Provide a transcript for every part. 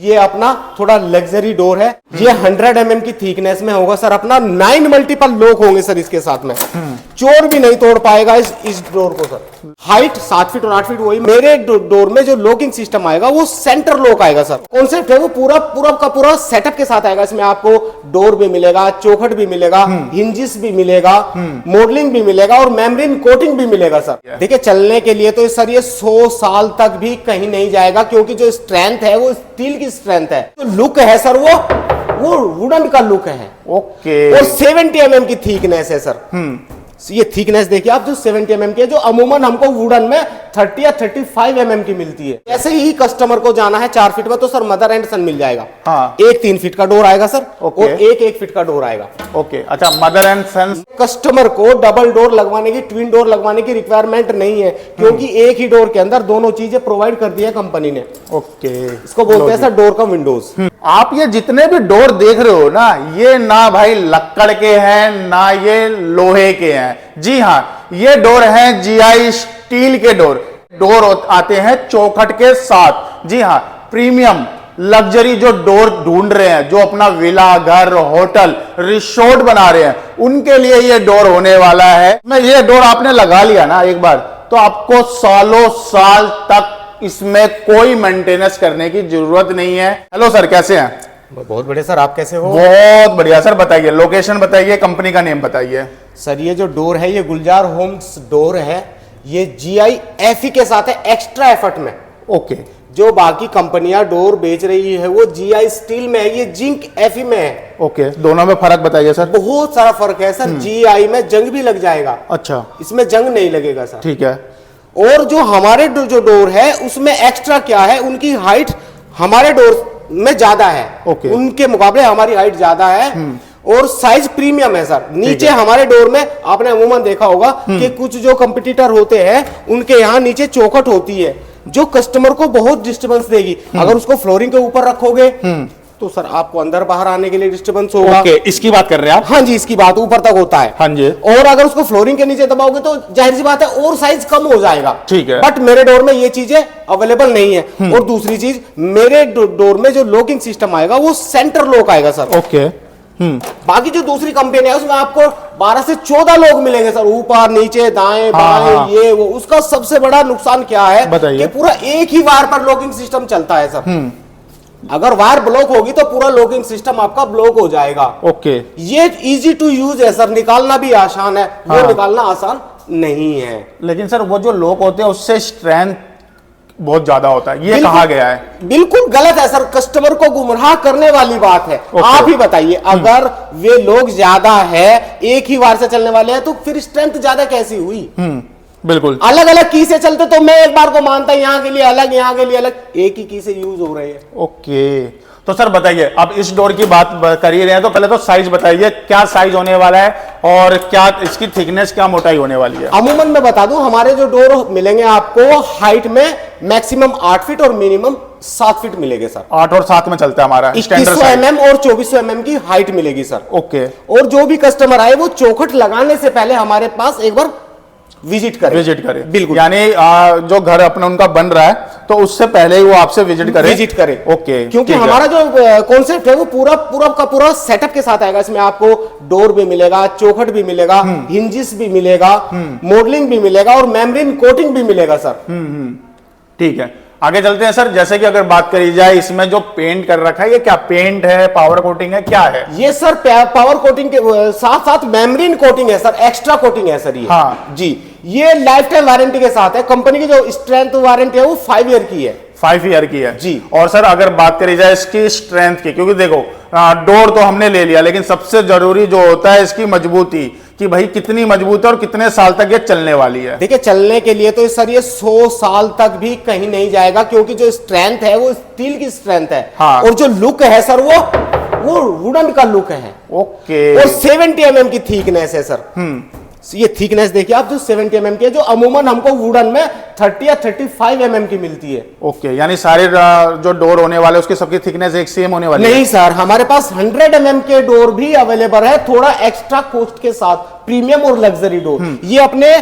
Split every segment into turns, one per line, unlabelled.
ये अपना थोड़ा लग्जरी डोर है। ये 100 mm की थिकनेस में होगा सर। अपना 9 मल्टीपल लॉक होंगे सर इसके साथ में। चोर भी नहीं तोड़ पाएगा इस डोर को सर। हाइट 7 फीट और 8 फीट वही। मेरे डोर में जो लॉकिंग सिस्टम आएगा वो सेंटर लॉक आएगा सर। कॉन्सेप्ट है वो पूरा का पूरा सेटअप के साथ आएगा। इसमें आपको डोर भी मिलेगा, चौखट भी मिलेगा, हिंजिस भी मिलेगा, मॉडलिंग भी मिलेगा और मेम्ब्रेन कोटिंग भी मिलेगा सर। देखिए चलने के लिए तो सर ये 100 साल तक भी कहीं नहीं जाएगा, क्योंकि जो स्ट्रेंथ है वो स्टील की स्ट्रेंथ है। जो लुक है सर वो वुडन का लुक है।
ओके।
और 70 mm की थिकनेस है सर। ये थिकनेस देखिए आप, जो 70 mm की है, जो अमूमन हमको वुडन में 30 या 35 mm की मिलती है। ऐसे ही कस्टमर को जाना है 4 फीट में तो सर मदर एंड सन मिल जाएगा।
हाँ।
एक 3 फीट का डोर आएगा सर।
ओके।
और एक 1 फीट का डोर आएगा।
ओके, अच्छा मदर एंड सन।
कस्टमर को डबल डोर लगवाने की, ट्विन डोर लगवाने की रिक्वायरमेंट नहीं है, क्योंकि एक ही डोर के अंदर दोनों चीजें प्रोवाइड कर दी है कंपनी ने।
ओके,
इसको बोलते हैं सर डोर का विंडोज।
आप ये जितने भी डोर देख रहे हो ना, ये ना भाई लक्कड़ के हैं ना ये लोहे के हैं। जी हाँ, ये डोर हैं जीआई स्टील के डोर आते हैं चौखट के साथ। जी हाँ, प्रीमियम लग्जरी जो डोर ढूंढ रहे हैं, जो अपना विला, घर, होटल, रिसोर्ट बना रहे हैं, उनके लिए ये डोर होने वाला है। मैं ये डोर आपने लगा लिया ना एक बार, तो आपको सालों साल तक इसमें कोई मेंटेनेंस करने की जरूरत नहीं है। हेलो सर, कैसे हैं?
बहुत बढ़िया सर, आप कैसे हो?
बहुत बढ़िया सर। बताइए, लोकेशन बताइए, कंपनी का नेम बताइए।
सर ये जो डोर है ये गुलजार होम्स डोर है। ये जीआई एफई के साथ है, एक्स्ट्रा एफर्ट में।
ओके।
जो बाकी कंपनियां डोर बेच रही है वो जीआई स्टील में है, ये जिंक एफई में है।
ओके, दोनों में फर्क बताइए सर।
बहुत सारा फर्क है सर। जीआई में जंग भी लग जाएगा।
अच्छा,
इसमें जंग नहीं लगेगा सर।
ठीक है।
और जो हमारे जो डोर है उसमें एक्स्ट्रा क्या है, उनकी हाइट हमारे डोर में ज्यादा है।
ओके।
उनके मुकाबले हमारी हाइट ज्यादा है और साइज प्रीमियम है सर। नीचे हमारे डोर में आपने अमूमन देखा होगा कि कुछ जो कंपटीटर होते हैं उनके यहाँ नीचे चौखट होती है, जो कस्टमर को बहुत डिस्टर्बेंस देगी। अगर उसको फ्लोरिंग के ऊपर रखोगे तो सर आपको अंदर बाहर आने के लिए डिस्टर्बेंस होगा।
ओके, इसकी बात कर रहे हैं आप?
हाँ जी, इसकी बात ऊपर तक होता है।
हाँ जी।
और अगर उसको फ्लोरिंग के नीचे दबाओगे तो जाहिर सी बात है और साइज कम हो जाएगा।
ठीक है।
बट मेरे डोर में ये चीजें अवेलेबल नहीं है। और दूसरी चीज, मेरे डोर में जो लॉकिंग सिस्टम आएगा वो सेंटर लॉक आएगा सर।
ओके।
बाकी जो दूसरी कंपनी है उसमें आपको 12 से 14 लोग मिलेंगे सर, ऊपर नीचे दाएं बाएं ये वो। उसका सबसे बड़ा नुकसान क्या है कि पूरा एक ही वायर पर लॉकिंग सिस्टम चलता है सर। अगर वायर ब्लॉक होगी तो पूरा लॉकिंग सिस्टम आपका ब्लॉक हो जाएगा।
ओके।
ये इजी टू यूज है सर, निकालना भी आसान है। वो निकालना आसान नहीं है।
लेकिन सर वो जो लॉक होते हैं उससे स्ट्रेंथ बहुत ज्यादा होता है, ये कहा गया है।
बिल्कुल गलत है सर, कस्टमर को गुमराह करने वाली बात है। आप ही बताइए, अगर वे लोग ज्यादा है, एक ही वायर से चलने वाले हैं, तो फिर स्ट्रेंथ ज्यादा कैसी हुई?
बिल्कुल।
अलग अलग की से चलते तो मैं एक बार को मानता, यहाँ के लिए अलग, यहाँ के लिए अलग, एक ही की से यूज हो रहे हैं।
ओके, तो सर बताइए, अब इस डोर की बात कर ही रहे हैं तो पहले तो साइज बताइए, क्या साइज होने वाला है और क्या इसकी थिकनेस, क्या मोटाई होने वाली है?
अमूमन मैं बता दूं, हमारे जो डोर मिलेंगे आपको हाइट में मैक्सिमम 8 फीट और मिनिमम 7 फीट मिलेंगे सर।
8 और 7 में चलता है हमारा
2100 mm और 2400 mm की हाइट मिलेगी सर।
ओके।
और जो भी कस्टमर आए वो चौखट लगाने से पहले हमारे पास एक बार विजिट करे। बिल्कुल,
यानी जो घर अपना उनका बन रहा है तो उससे पहले ही वो आपसे विजिट करे। ओके,
क्योंकि हमारा जो कॉन्सेप्ट है वो पूरा का पूरा सेटअप के साथ आएगा। इसमें आपको डोर भी मिलेगा, चौखट भी मिलेगा, हिंजिस भी मिलेगा, मॉडलिंग भी मिलेगा और मेम्ब्रेन कोटिंग भी मिलेगा सर।
ठीक है, आगे चलते हैं सर। जैसे कि अगर बात करी जाए, इसमें जो पेंट कर रखा है ये क्या पेंट है, पावर कोटिंग है, क्या है?
ये सर पावर कोटिंग के साथ साथ मेम्ब्रेन कोटिंग है सर, एक्स्ट्रा कोटिंग है सर ये।
हाँ
जी, ये लाइफ टाइम वारंटी के साथ है। कंपनी की जो स्ट्रेंथ वारंटी है वो 5 ईयर की है।
5 ईयर की है
जी।
और सर अगर बात करी जाए इसकी स्ट्रेंथ की, क्योंकि देखो डोर तो हमने ले लिया, लेकिन सबसे जरूरी जो होता है इसकी मजबूती, कि भाई कितनी मजबूत है और कितने साल तक ये चलने वाली है।
देखिए चलने के लिए तो सर ये 100 साल तक भी कहीं नहीं जाएगा, क्योंकि जो स्ट्रेंथ है वो स्टील की स्ट्रेंथ है।
हाँ।
और जो लुक है सर वो वुडन का लुक है।
ओके।
और 70 mm की थिकनेस है सर। ये थिकनेस देखिए आप, जो 70 mm की है, जो अमूमन हमको वुडन में 30 या 35 mm की मिलती है।
ओके, यानी सारे जो डोर होने वाले उसकी सबकी थिकनेस एक सेम होने वाली है?
नहीं सर, हमारे पास 100 mm के डोर भी अवेलेबल है, थोड़ा एक्स्ट्रा कॉस्ट के साथ, प्रीमियम और लग्जरी डोर। ये अपने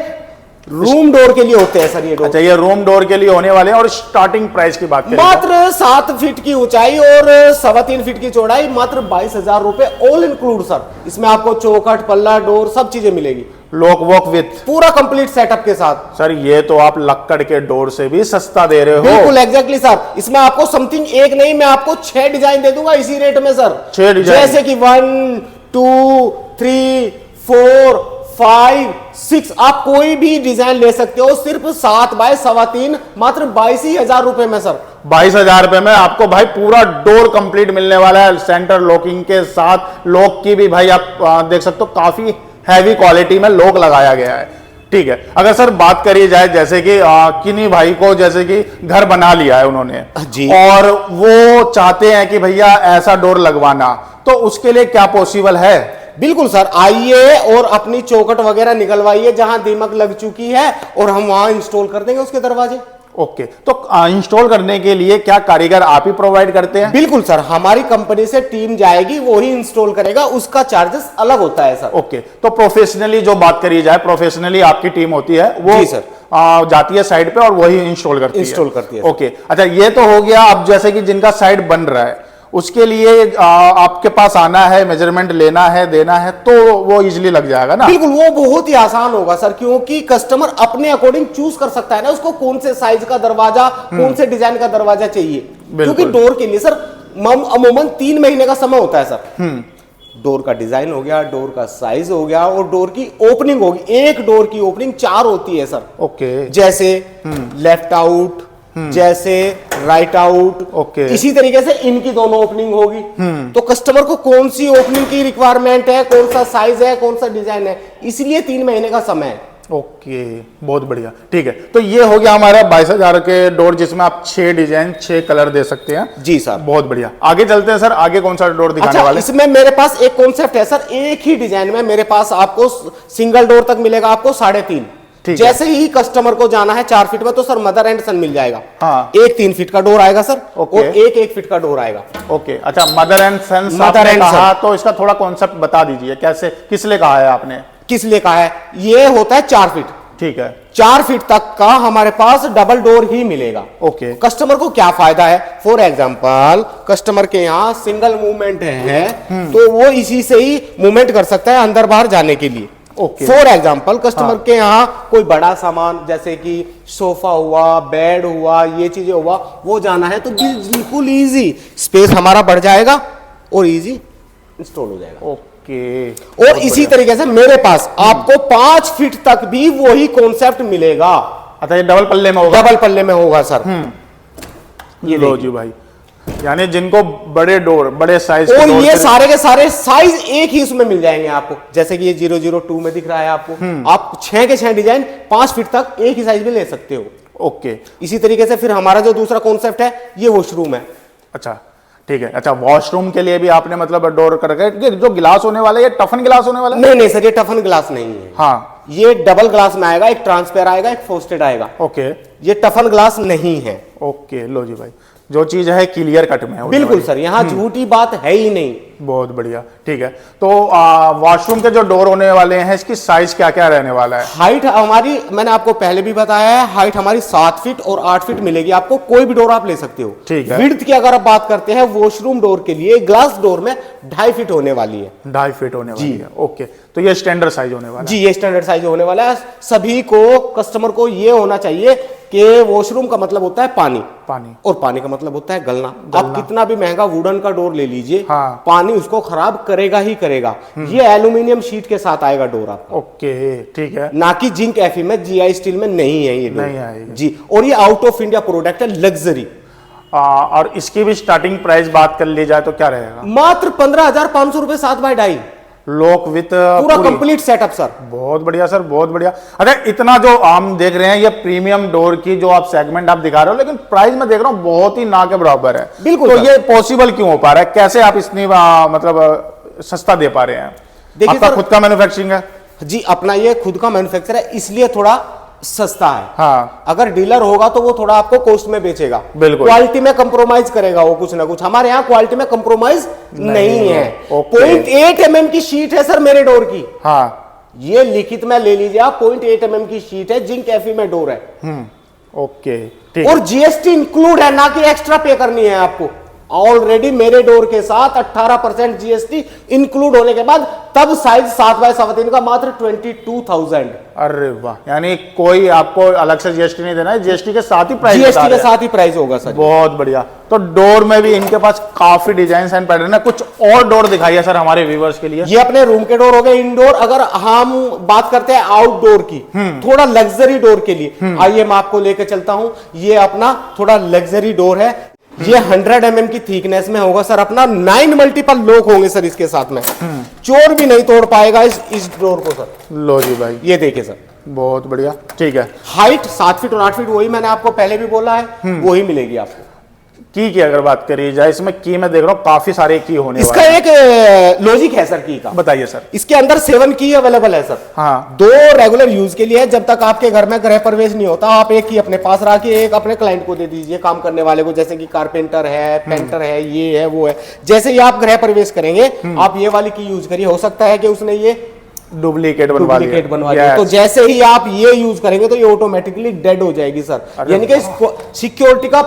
रूम डोर के लिए होते हैं सर ये डोर।
अच्छा, ये रूम डोर के लिए होने वाले हैं। और स्टार्टिंग प्राइस की बात करें
मात्र 7 फीट की ऊंचाई और 3.25 फीट की चौड़ाई, मात्र 22,000 रुपए ऑल इंक्लूड सर। इसमें आपको चौखट, पल्ला, डोर सब चीजें मिलेगी,
लॉक वॉक विथ
पूरा कंप्लीट सेटअप के साथ।
सर ये तो आप लक्कड़ के डोर से भी सस्ता दे रहे हो।
बिल्कुल एग्जैक्टली सर। इसमें आपको समथिंग एक नहीं, मैं आपको 6 डिजाइन दे दूंगा इसी रेट में सर।
6 डिजाइन,
जैसे कि 1 2 3 4 5 6, आप कोई भी डिजाइन ले सकते हो, सिर्फ 7 बाय 3.25, मात्र 22,000 रुपए में सर।
22,000 रुपए में आपको भाई पूरा डोर कंप्लीट मिलने वाला है, सेंटर लॉकिंग के साथ। लॉक की भी भाई आप देख सकते हो काफी हैवी क्वालिटी में लॉक लगाया गया है। ठीक है, अगर सर बात करी जाए जैसे कि किन्हीं भाई को जैसे कि घर बना लिया है उन्होंने
जी,
और वो चाहते हैं कि भैया ऐसा डोर लगवाना, तो उसके लिए क्या पॉसिबल है?
बिल्कुल सर, आइए और अपनी चौखट वगैरह निकलवाइए जहां दीमक लग चुकी है, और हम वहां इंस्टॉल कर देंगे उसके दरवाजे।
ओके, तो इंस्टॉल करने के लिए क्या कारीगर आप ही प्रोवाइड करते हैं?
बिल्कुल सर, हमारी कंपनी से टीम जाएगी, वो ही इंस्टॉल करेगा, उसका चार्जेस अलग होता है सर।
ओके, तो प्रोफेशनली जो बात करी जाए, प्रोफेशनली आपकी टीम होती है, वो
जी सर,
जाती है साइड पे और वही इंस्टॉल करती है। ओके, अच्छा ये तो हो गया। अब जैसे कि जिनका साइड बन रहा है उसके लिए आपके पास आना है, मेजरमेंट लेना है, देना है, तो वो इजीली लग जाएगा ना?
बिल्कुल, वो बहुत ही आसान होगा सर, क्योंकि कस्टमर अपने अकॉर्डिंग चूज कर सकता है ना, उसको कौन से साइज का दरवाजा, कौन से डिजाइन का दरवाजा चाहिए। क्योंकि डोर के लिए सर अमूमन 3 महीने का समय होता है सर। डोर का डिजाइन हो गया, डोर का साइज हो गया, और डोर की ओपनिंग होगी। एक डोर की ओपनिंग 4 होती है सर।
ओके,
जैसे लेफ्ट आउट, जैसे राइट आउट,
ओके,
इसी तरीके से इनकी दोनों ओपनिंग होगी। तो कस्टमर को कौन सी ओपनिंग की रिक्वायरमेंट है, कौन सा साइज है, कौन सा डिजाइन है, इसलिए 3 महीने का समय है।
ओके, बहुत बढ़िया। ठीक है, तो ये हो गया हमारा 22,000 के डोर, जिसमें आप 6 डिजाइन 6 कलर दे सकते हैं।
जी सर,
बहुत बढ़िया। आगे चलते हैं सर, आगे कौन सा डोर दिखाने
अच्छा,
वाले?
इसमें मेरे पास एक कॉन्सेप्ट है सर, एक ही डिजाइन में मेरे पास आपको सिंगल डोर तक मिलेगा, आपको 3.5। जैसे ही कस्टमर को जाना है 4 फीट में, तो सर मदर एंड सन मिल जाएगा।
हाँ,
एक 3 फीट का डोर आएगा सर,
ओके,
और एक 1 फीट का डोर आएगा।
ओके, अच्छा, mother and son
mother and
कहा, तो इसका थोड़ा कॉन्सेप्ट बता दीजिए, कैसे, किस लिए कहा है आपने?
किस लिए कहा है? ये होता है 4 फीट।
ठीक है,
4 फीट तक का हमारे पास डबल डोर ही मिलेगा।
ओके,
कस्टमर को क्या फायदा है? फॉर एग्जांपल, कस्टमर के यहाँ सिंगल मूवमेंट है, तो वो इसी से ही मूवमेंट कर सकता है अंदर बाहर जाने के लिए।
ओके,
फॉर एग्जाम्पल, कस्टमर के यहाँ कोई बड़ा सामान जैसे कि सोफा हुआ, बेड हुआ, ये चीजें हुआ, वो जाना है, तो बिल्कुल इजी, स्पेस हमारा बढ़ जाएगा और इजी इंस्टॉल हो जाएगा।
ओके,
और इसी तरीके से मेरे पास आपको 5 फीट तक भी वही कॉन्सेप्ट मिलेगा।
अच्छा, ये डबल पल्ले में होगा?
डबल पल्ले में होगा सर।
ये लो जी भाई, यानी जिनको बड़े डोर, बड़े साइज,
और ये सारे के सारे साइज एक ही उसमें मिल जाएंगे आपको। जैसे कि ये 002 में दिख रहा है आपको, आप 6 के 6 डिजाइन 5 फीट तक एक ही साइज में ले सकते हो।
ओके,
इसी तरीके से फिर हमारा जो दूसरा कॉन्सेप्ट है, ये वॉशरूम है।
अच्छा, ठीक है। अच्छा, वॉशरूम के लिए भी आपने मतलब डोर करके, जो गिलास होने वाला है, ये टफन गिलास होने वाला है?
नहीं नहीं सर, ये टफन ग्लास नहीं है।
हाँ,
ये डबल ग्लास में आएगा, एक ट्रांसपेयर आएगा, एक फ्रोस्टेड आएगा।
ओके,
ये टफन ग्लास नहीं है।
ओके, लो जी भाई, जो चीज है क्लियर कट में है।
बिल्कुल सर, यहाँ झूठी बात है ही नहीं।
बहुत बढ़िया, ठीक है। तो वॉशरूम के जो डोर होने वाले हैं, इसकी साइज क्या क्या रहने वाला है?
हाइट हमारी, मैंने आपको पहले भी बताया है, हाइट हमारी 7 फीट और 8 फीट मिलेगी आपको। कोई भी डोर आप ले सकते हो।
ठीक है।
विड्थ की अगर आप बात करते हैं, वॉशरूम डोर के लिए ग्लास डोर में 2.5 फीट होने वाली है।
2.5 फीट होने वाली है। ओके, तो ये स्टैंडर्ड साइज होने वाला है?
जी, ये स्टैंडर्ड साइज होने वाला है। सभी को, कस्टमर को ये होना चाहिए कि वॉशरूम का मतलब होता है पानी,
पानी,
और पानी का मतलब होता है गलना। आप कितना भी महंगा वुडन का डोर ले लीजिए,
हाँ,
पानी उसको खराब करेगा ही करेगा। ये एल्यूमिनियम शीट के साथ आएगा डोर आपका।
ओके, ठीक है,
ना कि जिंक एफई में, जीआई स्टील में नहीं है ये डोर।
नहीं आएगा
जी, और ये आउट ऑफ इंडिया प्रोडक्ट है, लग्जरी।
और इसकी भी स्टार्टिंग प्राइस बात कर ली जाए तो क्या रहेगा?
मात्र 15,500 रुपए 7x2
लॉक विथ
पूरा कंप्लीट सेटअप सर।
बहुत बढ़िया सर, बहुत बढ़िया। अच्छा, इतना जो हम देख रहे हैं, ये प्रीमियम डोर की जो आप सेगमेंट आप दिखा रहे हो, लेकिन प्राइस में देख रहा हूँ बहुत ही ना के बराबर है।
बिल्कुल।
तो ये पॉसिबल क्यों हो पा रहा है? कैसे आप इतनी मतलब सस्ता दे पा रहे हैं?
देखिए
आपका
सर,
खुद का मैन्युफैक्चरिंग है?
जी, अपना ये खुद का मैन्युफैक्चर है, इसलिए थोड़ा सस्ता है।
हाँ,
अगर डीलर होगा तो वो थोड़ा आपको कॉस्ट में बेचेगा,
बिल्कुल,
क्वालिटी में कंप्रोमाइज करेगा वो कुछ ना कुछ। हमारे यहाँ क्वालिटी में कंप्रोमाइज नहीं है। 0.8 mm की शीट है सर मेरे डोर की।
हाँ,
ये लिखित में ले लीजिए आप, 0.8 mm की शीट है, जिंक एफई में डोर है।
ओके ठीक।
और जीएसटी इंक्लूड है, ना कि एक्स्ट्रा पे करनी है आपको। ऑलरेडी मेरे डोर के साथ 18% जीएसटी इंक्लूड होने के बाद तब साइज 7x3 का मात्र 22,000।
अरे वाह, यानी कोई आपको अलग से जीएसटी नहीं देना है, जीएसटी के साथ ही प्राइस,
जीएसटी के साथ ही प्राइस होगा सर।
बहुत बढ़िया। तो डोर में भी इनके पास काफी डिजाइन एंड पैटर्न है। कुछ और डोर दिखाइए सर हमारे व्यूवर्स के लिए।
ये अपने रूम के डोर हो गए इंडोर। अगर हम बात करते हैं आउटडोर की, थोड़ा लग्जरी डोर के लिए, आइए मैं आपको लेकर चलता हूं। ये अपना थोड़ा लग्जरी डोर है। ये 100 mm की थिकनेस में होगा सर। अपना 9 मल्टीपल लॉक होंगे सर इसके साथ में। चोर भी नहीं तोड़ पाएगा इस डोर को सर।
लो जी भाई,
ये देखिए सर,
बहुत बढ़िया। ठीक है।
हाइट 7 फीट और 8 फीट, वही मैंने आपको पहले भी बोला है, वही मिलेगी आपको।
की अगर बात करी जाए, इसमें की मैं देख रहा हूँ काफी सारे की होने
इसका
वाले
एक लॉजिक है सर की का।
बताइए सर।
इसके अंदर 7 की अवेलेबल है सर।
हाँ।
2 रेगुलर यूज के लिए है, जब तक आपके घर में गृह प्रवेश नहीं होता आप एक की अपने पास रखिए, एक अपने क्लाइंट को दे दीजिए, काम करने वाले को, जैसे कि कारपेंटर है, पेंटर है, ये है वो है। जैसे ही आप गृह प्रवेश करेंगे आप ये वाली की यूज करिए। हो सकता है कि उसने ये
डुप्लीकेट बनवा
लिया। तो जैसे ही आप ये यूज करेंगे तो ये ऑटोमेटिकली डेड हो जाएगी सर। यानी कि सिक्योरिटी का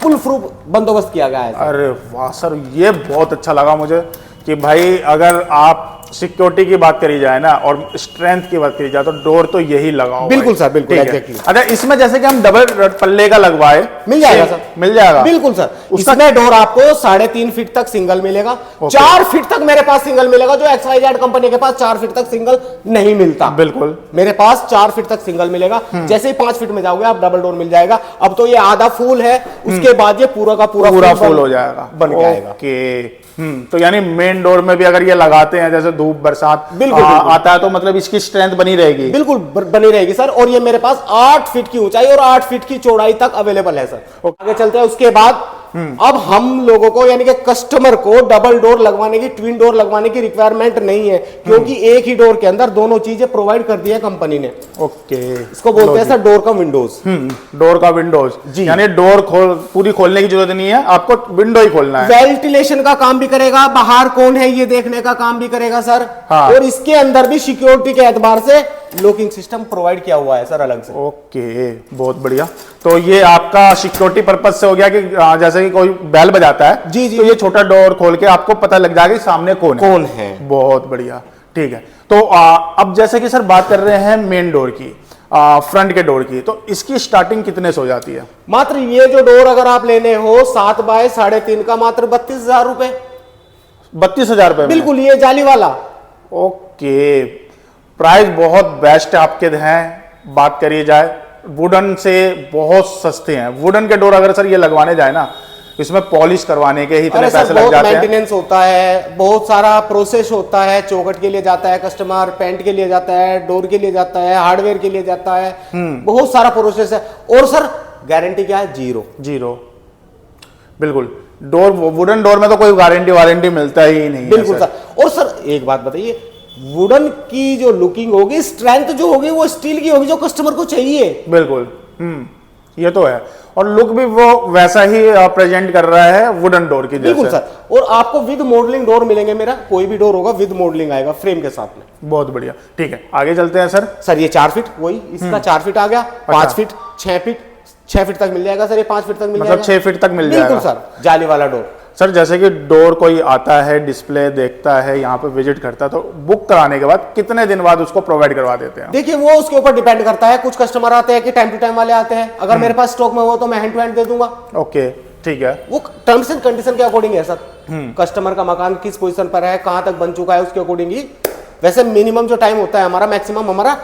फुल प्रूफ बंदोबस्त किया गया है।
अरे वाह सर, ये बहुत अच्छा लगा मुझे कि भाई अगर आप सिक्योरिटी की बात करी जाए ना और स्ट्रेंथ की बात करी जाए तो डोर तो यही लगाओ।
बिल्कुल सर, बिल्कुल
एग्जैक्टली। अच्छा, इसमें जैसे कि हम डबल पल्ले का लगवाए,
मिल जाएगा सर,
मिल जाएगा
बिल्कुल सर। इसमें डोर आपको 3.5 फीट तक सिंगल मिलेगा, 4 फीट तक मेरे पास सिंगल मिलेगा, जो XYZ कंपनी के पास 4 फीट तक सिंगल नहीं मिलता।
बिल्कुल,
मेरे पास 4 फीट तक सिंगल मिलेगा। जैसे ही 5 फीट में जाओगे आप डबल डोर मिल जाएगा। अब तो ये आधा फूल है, उसके बाद ये पूरा का पूरा
फुल हो जाएगा,
बन जाएगा।
ओके। तो यानी मेन डोर में भी अगर ये लगाते हैं, जैसे धूप बरसात
बिल्कुल
आता है, तो मतलब इसकी स्ट्रेंथ बनी रहेगी।
बिल्कुल बनी रहेगी सर। और ये मेरे पास 8 फीट की ऊंचाई और 8 फीट की चौड़ाई तक अवेलेबल है सर। आगे चलते हैं। उसके बाद अब हम लोगों को यानी कि कस्टमर को डबल डोर लगवाने की, ट्विन डोर लगवाने की रिक्वायरमेंट नहीं है, क्योंकि एक ही डोर के अंदर दोनों चीजें प्रोवाइड कर दी है कंपनी ने।
ओके।
इसको बोलते हैं सर डोर का विंडोज।
डोर का विंडोज जी, यानी डोर पूरी खोलने की जरूरत नहीं है, आपको विंडो ही खोलना है।
वेंटिलेशन का काम भी करेगा, बाहर कौन है ये देखने का काम भी करेगा सर।
हाँ।
और इसके अंदर भी सिक्योरिटी के एतबार से लॉकिंग सिस्टम प्रोवाइड किया हुआ है सर अलग से।
ओके, बहुत बढ़िया। तो ये आपका सिक्योरिटी पर्पज से हो गया कि जैसे कि कोई बेल बजाता है
जी जी,
तो ये छोटा डोर खोल के आपको पता लग जाएगा कि सामने कौन है। बहुत बढ़िया, ठीक है। तो अब जैसे कि सर बात कर रहे हैं मेन डोर की, फ्रंट के डोर की, तो इसकी स्टार्टिंग कितने से हो जाती है?
मात्र ये जो डोर अगर आप लेने हो 7 बाय 3.5 का, मात्र 32,000 रुपए।
32,000 रुपए?
बिल्कुल, ये जाली वाला।
ओके, प्राइस बहुत बेस्ट आपके हैं। बात करिए जाए वुडन से बहुत सस्ते हैं। वुडन के डोर अगर सर ये लगवाने जाए ना, इसमें पॉलिश करवाने के ही इतने पैसे लग जाते हैं।
मेंटेनेंस होता है, बहुत सारा प्रोसेस होता है। चौखट के लिए जाता है कस्टमर, पेंट के लिए जाता है, डोर के लिए जाता है, हार्डवेयर के लिए जाता है, बहुत सारा प्रोसेस है। और सर गारंटी क्या है? जीरो।
बिल्कुल, डोर वुडन डोर में तो कोई गारंटी मिलता ही नहीं।
बिल्कुल सर। और सर एक बात बताइए, वुडन की जो लुकिंग होगी, स्ट्रेंथ जो होगी, वो स्टील की होगी जो कस्टमर को चाहिए।
बिल्कुल, ये तो है। और लुक भी वो वैसा ही प्रेजेंट कर रहा है वुडन डोर की जैसे।
बिल्कुल सर। और आपको विद मॉडलिंग डोर मिलेंगे। मेरा कोई भी डोर होगा विद मॉडलिंग आएगा फ्रेम के साथ में।
बहुत बढ़िया, ठीक है। आगे चलते हैं सर।
सर ये 4 फीट, वही इसका 4 फीट आ गया। 5 फीट, 6 फीट, 6 फीट तक मिल जाएगा सर। ये 5 फीट तक मिल जाएगा,
6 फीट तक मिल जाएगा।
बिल्कुल सर, जाली वाला डोर।
सर जैसे कि डोर कोई आता है, डिस्प्ले देखता है, यहाँ पे विजिट करता है, तो बुक कराने के बाद कितने दिन बाद उसको प्रोवाइड करवा देते हैं?
देखिए वो उसके ऊपर डिपेंड करता है। कुछ कस्टमर आते हैं कि टाइम टू टाइम वाले आते हैं, अगर मेरे पास स्टॉक में हो तो मैं हैंड टू हैंड दे दूंगा।
ओके, ठीक है।
वो टर्म्स एंड कंडीशन के अकॉर्डिंग है सर। कस्टमर का मकान किस पोजीशन पर है, कहां तक बन चुका है, उसके अकॉर्डिंग ही। वैसे मिनिमम जो टाइम होता है हमारा, मैक्सिमम हमारा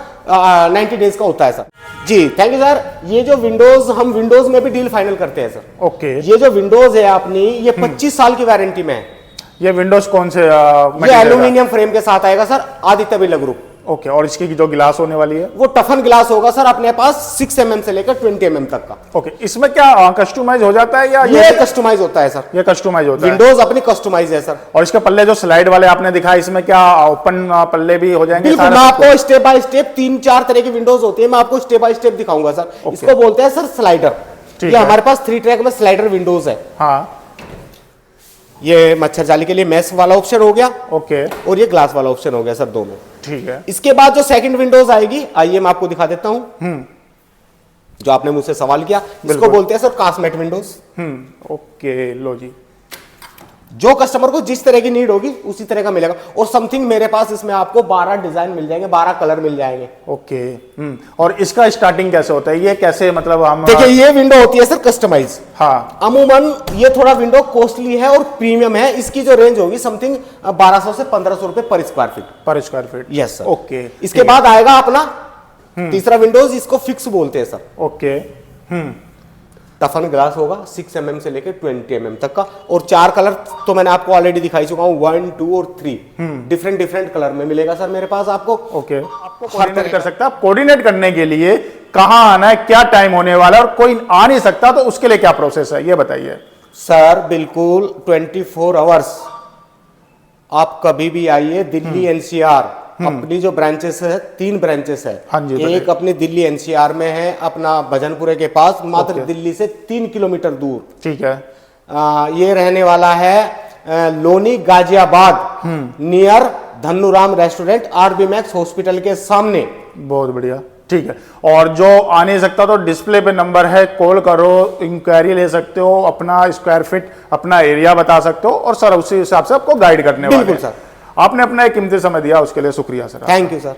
90 डेज का होता है सर। जी थैंक यू सर। ये जो विंडोज, हम विंडोज में भी डील फाइनल करते हैं सर।
ओके।
ये जो विंडोज है अपनी, ये 25 साल की वारंटी में है।
ये विंडोज कौन से?
ये एल्यूमिनियम फ्रेम के साथ आएगा sir, Aditya Birla group.
Okay. और इसकी जो गिलास होने वाली है
वो टफन गिलास होगा सर, अपने पास 6 mm से लेकर 20 mm तक का।
ओके। इसमें क्या कस्टमाइज हो जाता है या
ये कस्टमाइज होता है सर?
ये कस्टमाइज होता है।
विंडोज अपनी कस्टमाइज है सर।
और इसके पल्ले जो स्लाइड वाले आपने दिखाया, इसमें क्या ओपन पल्ले भी हो जाएंगे?
बिल्कुल, मैं आपको स्टेप बाय स्टेप 3-4 तरह की विंडोज होती है, मैं आपको स्टेप बाय स्टेप दिखाऊंगा सर। इसको बोलते हैं सर स्लाइडर। ये हमारे पास 3 ट्रैक में स्लाइडर विंडोज है।
हाँ।
ये मच्छर जाली के लिए मैश वाला ऑप्शन हो गया
ओके
और ये ग्लास वाला ऑप्शन हो गया सर, दोनों।
ठीक है।
इसके बाद जो सेकंड विंडोज आएगी, आइए मैं आपको दिखा देता हूं। जो आपने मुझसे सवाल किया, इसको बोलते हैं सर कास्मेट विंडोज।
ओके, लो जी।
जो कस्टमर को जिस तरह की नीड होगी उसी तरह का मिलेगा। और समथिंग मेरे पास इसमें आपको 12 डिजाइन मिल जाएंगे, 12 कलर मिल जाएंगे।
ओके। और इसका स्टार्टिंग कैसे होता है, ये कैसे मतलब हम
देखिए ये विंडो होती है सर कस्टमाइज।
हाँ।
अमूमन ये थोड़ा विंडो कॉस्टली है और प्रीमियम है। इसकी जो रेंज होगी समथिंग 1200 से 1500 रुपए पर स्क्वायर फीट।
पर square feet.
Yes sir.
Okay.
इसके बाद आएगा अपना तीसरा विंडोज, इसको फिक्स बोलते हैं सर।
ओके।
टफन ग्लास होगा 6 mm से लेकर 20 mm तक का, और 4 कलर तो मैंने आपको ऑलरेडी दिखाई चुका हूं, 1, 2 और 3 डिफरेंट कलर में मिलेगा सर मेरे पास आपको।
ओके। आपको कोऑर्डिनेट कर सकता है। आप कोऑर्डिनेट करने के लिए कहां आना है, क्या टाइम होने वाला है, और कोई आ नहीं सकता तो उसके लिए क्या प्रोसेस है, ये बताइए
सर। बिल्कुल 24 आवर्स आप कभी भी आइए। दिल्ली एनसीआर अपनी जो ब्रांचेस है, 3 ब्रांचेस है।
हाँ जी,
एक अपनी दिल्ली एनसीआर में है, अपना भजनपुरे के पास, मात्र दिल्ली से 3 किलोमीटर दूर।
ठीक है।
ये रहने वाला है Loni Ghaziabad, near Dhannuram restaurant, RB max hospital के सामने।
बहुत बढ़िया। ठीक है। और जो आ नहीं सकता तो डिस्प्ले पे नंबर है, कॉल करो, इंक्वायरी ले सकते हो, अपना स्क्वायर फीट, अपना एरिया बता सकते हो, और सर उसी हिसाब से आपको गाइड करने वाले हैं।
बिल्कुल सर।
आपने अपना एक कीमती समय दिया, उसके लिए शुक्रिया सर।
Thank you sir.